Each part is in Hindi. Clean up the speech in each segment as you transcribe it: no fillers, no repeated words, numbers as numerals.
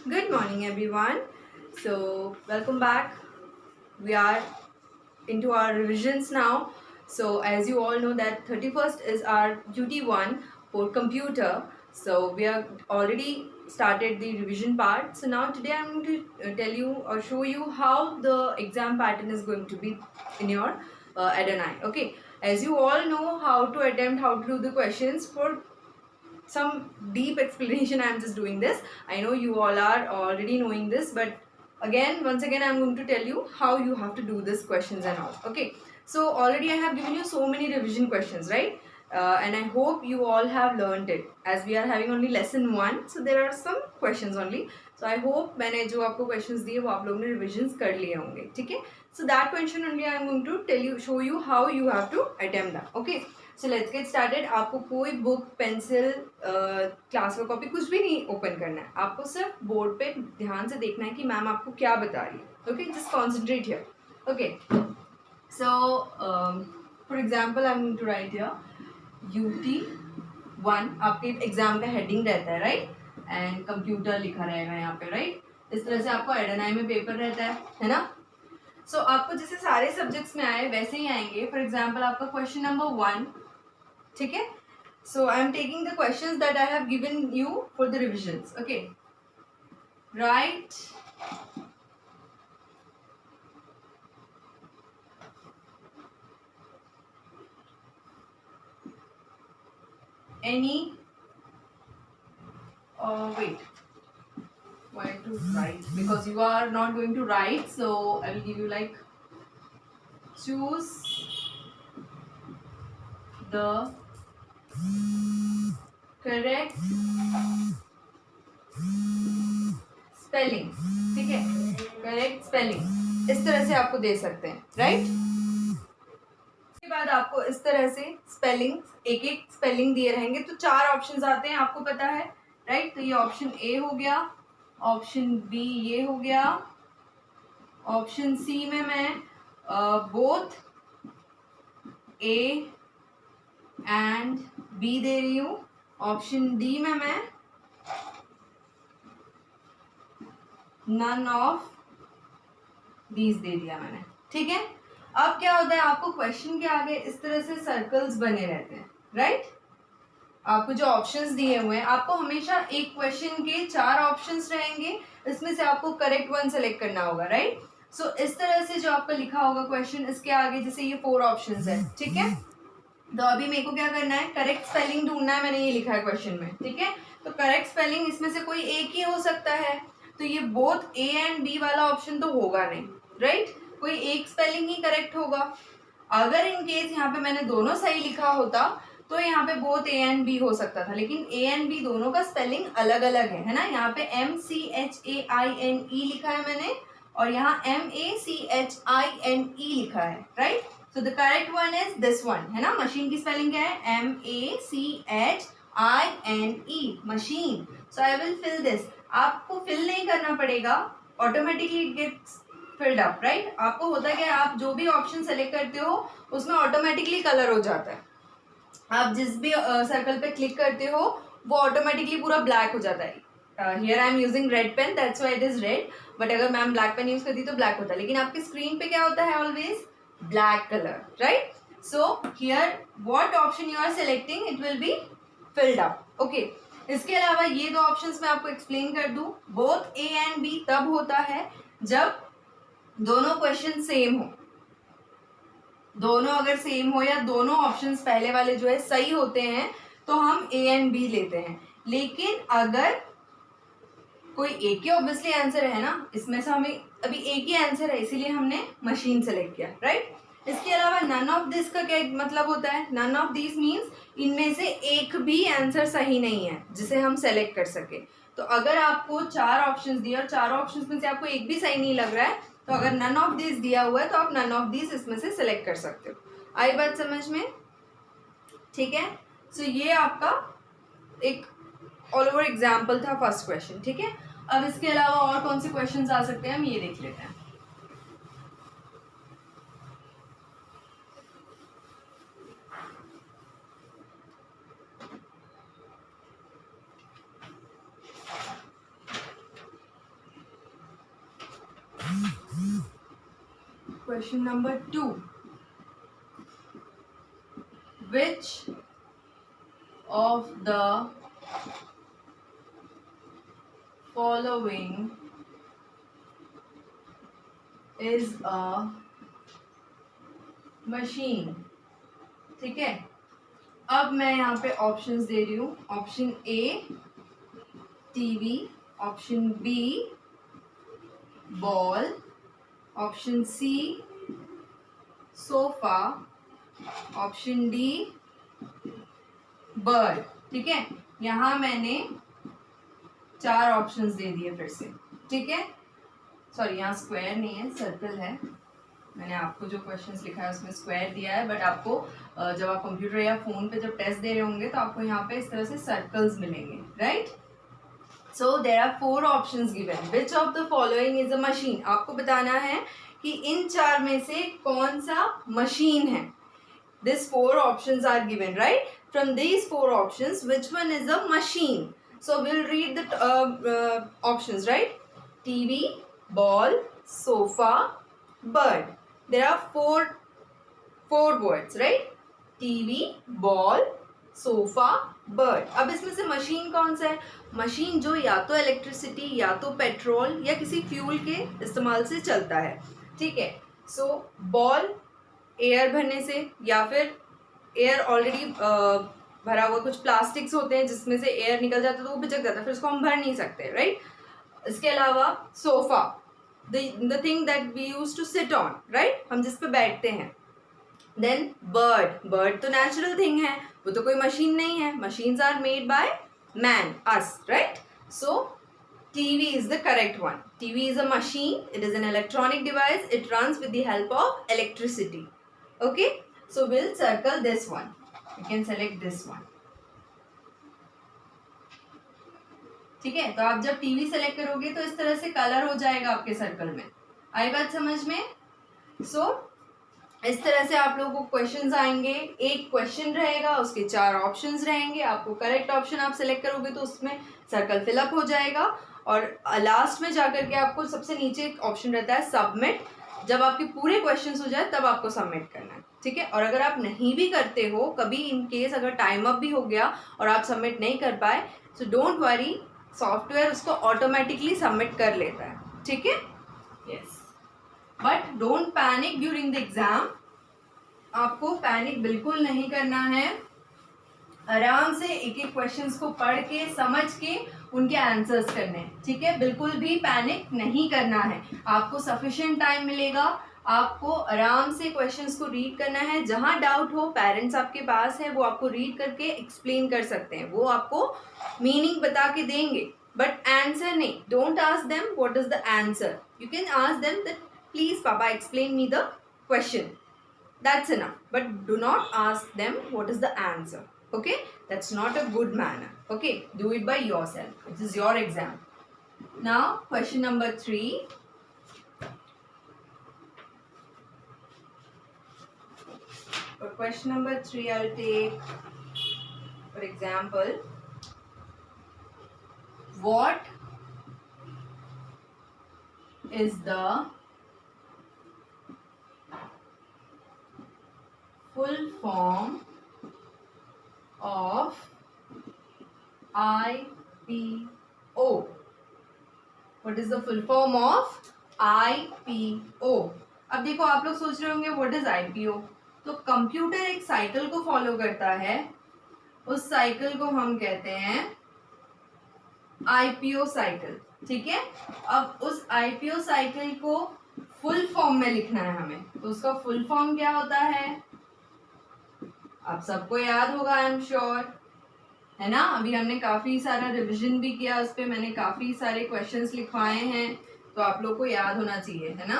Good morning, everyone. So, welcome back. We are into our revisions now. So, as you all know, that 31st is our duty one for computer. So, we have already started the revision part. So, now today I'm going to tell you or show you how the exam pattern is going to be in your Adonai. Okay, as you all know how to attempt, how to do the questions for some deep explanation. I'm just doing this. I know you all are already knowing this, but once again I'm going to tell you how you have to do this questions and all. Okay, so already I have given you so many revision questions, right? And I hope you all have learned it, as we are having only lesson 1, so there are some questions only. So I hope मैंने जो आपको questions दिए वो आप लोगों ने revisions कर लिए होंगे, ठीक है? So that question only I am going to show you how you have to attempt that. Okay, so let's get started. आपको कोई book, pencil, class work copy कुछ भी नहीं ओपन करना है. आपको सिर्फ बोर्ड पे ध्यान से देखना है कि मैम आपको क्या बता रही है. Okay, just concentrate here. Okay, so for example I am going to write here UT1. आपके एग्जाम का हेडिंग रहता है, राइट? एंड कंप्यूटर लिखा रहेगा यहाँ पे, राइट? इस तरह से आपको एडोनाई में पेपर रहता है ना? सो आपको जैसे सारे सब्जेक्ट्स में आए वैसे ही आएंगे. फॉर एग्जाम्पल आपका क्वेश्चन नंबर 1, ठीक है? So I am taking the questions that I have given you for the revisions. Okay, right any wait, why to write? Because you are not going to write, so I will give you like choose the correct spelling. ठीक है, करेक्ट स्पेलिंग इस तरह से आपको दे सकते हैं, राइट? उसके बाद आपको इस तरह से स्पेलिंग, एक एक स्पेलिंग दिए रहेंगे. तो 4 ऑप्शंस आते हैं, आपको पता है, राइट? तो ये ऑप्शन ए हो गया, ऑप्शन बी ये हो गया, ऑप्शन सी में मैं बोथ ए एंड बी दे रही हूँ, ऑप्शन डी में मैं नन ऑफ दीज दे दिया मैंने. ठीक है, अब क्या होता है, आपको क्वेश्चन के आगे इस तरह से सर्कल्स बने रहते हैं, राइट? आपको जो ऑप्शंस दिए हुए हैं, आपको हमेशा एक क्वेश्चन के 4 ऑप्शंस रहेंगे, इसमें से आपको करेक्ट वन सेलेक्ट करना होगा, राइट? सो इस तरह से जो आपका लिखा होगा क्वेश्चन, इसके आगे जैसे ये 4 ऑप्शंस है, ठीक है? तो अभी मेरे को क्या करना है, करेक्ट स्पेलिंग ढूंढना है. मैंने ये लिखा है क्वेश्चन में, ठीक है? तो करेक्ट स्पेलिंग इसमें से कोई एक ही हो सकता है. तो ये बोथ ए एंड बी वाला ऑप्शन तो होगा नहीं, राइट? कोई एक स्पेलिंग ही करेक्ट होगा. अगर इन केस यहाँ पे मैंने दोनों सही लिखा होता तो यहाँ पे बोथ ए एंड बी हो सकता था, लेकिन ए एंड बी दोनों का स्पेलिंग अलग अलग है ना? यहाँ पे MCHAINE लिखा है मैंने, और यहाँ MACHINE लिखा है, right? So the correct one is this one, है ना? मशीन की स्पेलिंग क्या है? MACHINE, machine. So I will fill this. आपको फिल नहीं करना पड़ेगा, automatically it gets filled up, right? आपको होता है कि आप जो भी ऑप्शन सेलेक्ट करते हो उसमें ऑटोमेटिकली कलर हो जाता है. आप जिस भी सर्कल पे क्लिक करते हो वो ऑटोमेटिकली पूरा ब्लैक हो जाता है. Here I am using red pen, that's why it is red. But अगर मैम ब्लैक पेन यूज करती तो ब्लैक होता है, लेकिन आपकी स्क्रीन पे क्या होता है? Always black colour, right? So here what option you are selecting, it will be filled up. Okay, इसके अलावा ये 2 ऑप्शंस मैं आपको एक्सप्लेन कर दूं. बोथ ए एंड बी तब होता है जब दोनों क्वेश्चन सेम हो. दोनों अगर सेम हो या दोनों ऑप्शंस पहले वाले जो है सही होते हैं तो हम ए एंड बी लेते हैं. लेकिन अगर कोई एक ही ऑब्वियसली आंसर है ना, इसमें से हमें अभी एक ही आंसर है इसीलिए हमने मशीन सेलेक्ट किया, राइट? इसके अलावा नन ऑफ दिस का क्या मतलब होता है? नन ऑफ दिस मीन्स इनमें से एक भी आंसर सही नहीं है जिसे हम सेलेक्ट कर सके. तो अगर आपको 4 ऑप्शंस दिए और 4 ऑप्शंस में से आपको एक भी सही नहीं लग रहा है, तो अगर नन ऑफ दिस दिया हुआ है तो आप नन ऑफ दिस इसमें से सिलेक्ट कर सकते हो. आई बात समझ में? ठीक है, सो ये आपका एक ऑल ओवर एग्जाम्पल था फर्स्ट क्वेश्चन. ठीक है, अब इसके अलावा और कौन से क्वेश्चन आ सकते हैं हम ये देख लेते हैं. Question number 2. Which of the following is a machine? ठीक है, अब मैं यहाँ पे ऑप्शंस दे रही हूँ. Option A TV, option B ball, option C sofa, option D bird. ठीक है, यहाँ मैंने 4 ऑप्शंस दे दिए फिर से. ठीक है, सॉरी यहाँ स्क्वायर नहीं है, सर्कल है. मैंने आपको जो क्वेश्चंस लिखा है उसमें स्क्वायर दिया है, बट आपको जब आप कंप्यूटर या फोन पे जब टेस्ट दे रहे होंगे तो आपको यहाँ पे इस तरह से सर्कल्स मिलेंगे. Right, so there are 4 options given. Which of the following is a machine? आपको बताना है कि इन 4 में से कौन सा मशीन है. This 4 options are given, right? From these 4 options which one is a machine? So we'll read the options, right? TV, ball, sofa, bird. There are four words, right? TV, ball, sofa, bird. अब इसमें से मशीन कौन सा है? मशीन जो या तो इलेक्ट्रिसिटी या तो पेट्रोल या किसी फ्यूल के इस्तेमाल से चलता है. ठीक है, सो बॉल एयर भरने से या फिर एयर ऑलरेडी भरा हुआ कुछ प्लास्टिक्स होते हैं जिसमें से एयर निकल जाता है तो वो पिचक जाता है, फिर उसको हम भर नहीं सकते. राइट, इसके अलावा sofa, the thing that we use to sit on, right, हम जिस पे बैठते हैं. देन बर्ड, बर्ड तो नेचुरल थिंग है, वो तो कोई मशीन नहीं है. Machines are made by man, us, right? So TV is the correct one. TV is a machine, it is an electronic device, it runs with the help of electricity. Okay, so will circle this one. You can select this one. ठीक है, तो आप जब टीवी सेलेक्ट करोगे तो इस तरह से कलर हो जाएगा आपके सर्कल में. आई बात समझ में? सो इस तरह से आप लोगों को क्वेश्चंस आएंगे. एक क्वेश्चन रहेगा, उसके 4 ऑप्शंस रहेंगे. आपको करेक्ट ऑप्शन आप सेलेक्ट करोगे तो उसमें सर्कल फिलअप हो जाएगा. और लास्ट में जाकर के आपको सबसे नीचे एक ऑप्शन रहता है सबमिट. जब आपके पूरे क्वेश्चंस हो जाए तब आपको सबमिट करना है. ठीक है, और अगर आप नहीं भी करते हो, कभी इन केस अगर टाइम अप भी हो गया और आप सबमिट नहीं कर पाए, सो डोंट वरी, सॉफ्टवेयर उसको ऑटोमेटिकली सबमिट कर लेता है. ठीक है, yes, but don't panic during the exam. आपको पैनिक बिल्कुल नहीं करना है. आराम से एक एक क्वेश्चंस को पढ़ के समझ के उनके आंसर्स करने. ठीक है, बिल्कुल भी पैनिक नहीं करना है. आपको सफिशिएंट टाइम मिलेगा. आपको आराम से क्वेश्चंस को रीड करना है. जहां डाउट हो, पेरेंट्स आपके पास है, वो आपको रीड करके एक्सप्लेन कर सकते हैं. वो आपको मीनिंग बता के देंगे, बट आंसर नहीं. Don't ask them what is the answer. You can ask them that please पापा explain me the question. That's enough, but do not ask them what is the answer. Okay, that's not a good manner. Okay, do it by yourself. It is your exam. Now question number 3. For question number 3 I'll take for example, what is the full form of IPO? What is the full form of IPO? अब देखो, आप लोग सोच रहे होंगे व्हाट इज IPO. तो कंप्यूटर एक साइकिल को फॉलो करता है. उस साइकिल को हम कहते हैं IPO साइकिल. ठीक है, अब उस IPO साइकिल को फुल फॉर्म में लिखना है हमें. तो उसका फुल फॉर्म क्या होता है? आप सबको याद होगा, आई एम श्योर, है ना? अभी हमने काफ़ी सारा रिवीजन भी किया, उस पर मैंने काफ़ी सारे क्वेश्चंस लिखवाए हैं, तो आप लोग को याद होना चाहिए, है ना?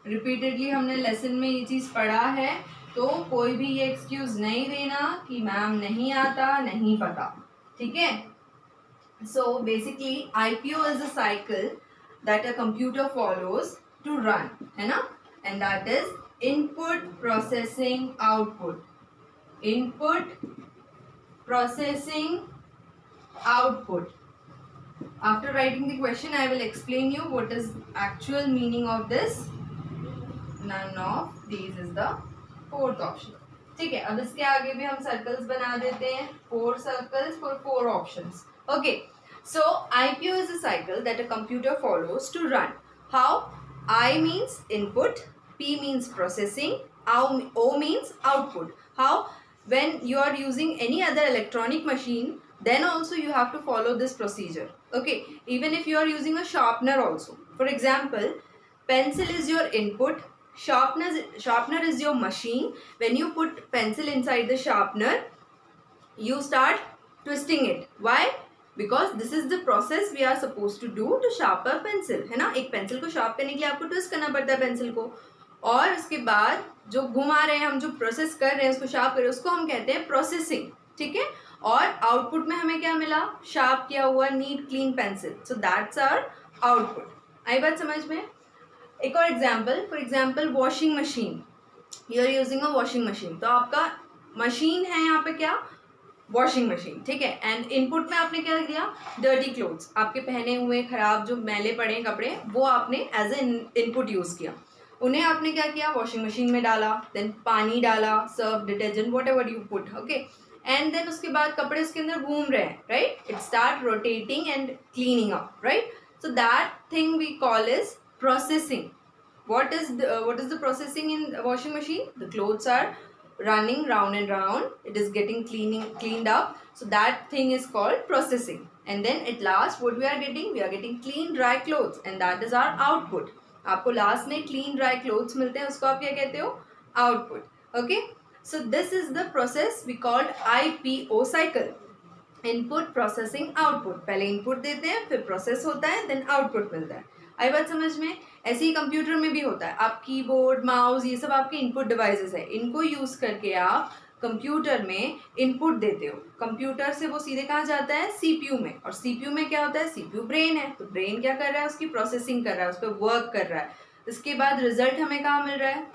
रिपीटेडली हमने लेसन में ये चीज़ पढ़ा है, तो कोई भी ये एक्सक्यूज़ नहीं देना कि मैम नहीं आता, नहीं पता. ठीक है, so basically IPO is a cycle that a computer follows to run, है ना? And that is input processing output. Input, processing, output. After writing the question, I will explain you what is actual meaning of this. None of these is the fourth option. ठीक है, अब इसके आगे भी हम सर्कल्स बना देते हैं. 4 circles for 4 options. Okay, so IPO is a cycle that a computer follows to run. How? I means input, P means processing, O means output. How? When you are using any other electronic machine, then also you have to follow this procedure. Okay, even if you are using a sharpener also. For example, pencil is your input, sharpener is your machine. When you put pencil inside the sharpener, you start twisting it. Why? Because this is the process we are supposed to do to sharpen a pencil, है ना. एक पेंसिल को शार्प करने के लिए आपको ट्विस्ट करना पड़ता है पेंसिल को, और उसके बाद जो घुमा रहे हैं हम, जो प्रोसेस कर रहे हैं, उसको शार्प कर रहे हैं, उसको हम कहते हैं प्रोसेसिंग. ठीक है, और आउटपुट में हमें क्या मिला? शार्प किया हुआ neat clean pencil. So that's our output. आई बात समझ में? एक और example, for example washing machine. You are using a washing machine, तो आपका मशीन है यहाँ पे क्या? Washing machine. ठीक है, एंड इनपुट में आपने क्या दिया? डर्टी क्लोथ्स, आपके पहने हुए खराब जो मैले पड़े कपड़े, वो आपने एज ए इनपुट यूज़ किया. उन्हें आपने क्या किया? वॉशिंग मशीन में डाला, देन पानी डाला, Surf, detergent, whatever you put. Okay, and then उसके बाद कपड़े उसके अंदर घूम रहे हैं, right. It start rotating and cleaning up, right. So that thing we call is processing. What is the processing in a washing machine? The clothes are running round and round, it is getting cleaned up, so that thing is called processing. And then at last what we are getting clean dry clothes, and that is our output. आपको लास्ट में clean dry clothes मिलते हैं, उसको आप क्या कहते हो? Output. Okay, so this is the process we called IPO cycle. Input, processing, output. पहले input देते हैं, फिर process होता है, then output मिलता है. आई बात समझ में? ऐसे ही कंप्यूटर में भी होता है. आप कीबोर्ड, माउस, ये सब आपके इनपुट डिवाइसेस है. इनको यूज़ करके आप कंप्यूटर में इनपुट देते हो. कंप्यूटर से वो सीधे कहाँ जाता है? सीपीयू में. और सीपीयू में क्या होता है? सीपीयू ब्रेन है, तो ब्रेन क्या कर रहा है? उसकी प्रोसेसिंग कर रहा है, उस पर वर्क कर रहा है. इसके बाद रिजल्ट हमें कहाँ मिल रहा है?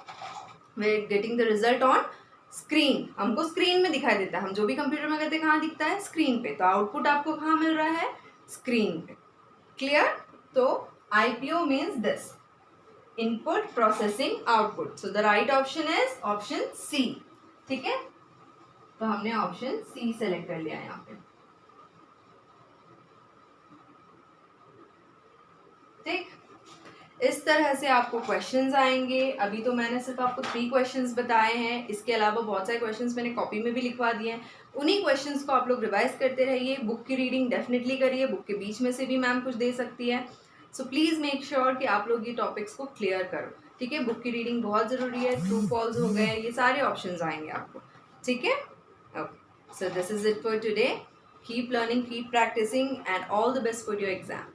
We are getting the result on screen. हमको स्क्रीन में दिखाई देता है. हम जो भी कंप्यूटर में करते हैं कहाँ दिखता है? स्क्रीन पे. तो आउटपुट आपको कहाँ मिल रहा है? स्क्रीन पे. क्लियर? तो IPO means this: input, processing, output. So the right option is option C. ठीक है, तो हमने ऑप्शन C सेलेक्ट कर लिया यहाँ पे. ठीक, इस तरह से आपको क्वेश्चंस आएंगे. अभी तो मैंने सिर्फ आपको 3 क्वेश्चंस बताए हैं, इसके अलावा बहुत सारे क्वेश्चंस मैंने कॉपी में भी लिखवा दिए हैं. उन्हीं क्वेश्चंस को आप लोग रिवाइज करते रहिए. बुक की रीडिंग डेफिनेटली करिए, बुक के बीच में से भी मैम कुछ दे सकती है. सो प्लीज़ मेक श्योर कि आप लोग ये टॉपिक्स को क्लियर करो. ठीक है, बुक की रीडिंग बहुत ज़रूरी है. ट्रू फॉल्स हो गए, ये सारे ऑप्शंस आएंगे आपको. ठीक है, okay. So this is it for today. Keep learning, keep practising, and all the best for your exam.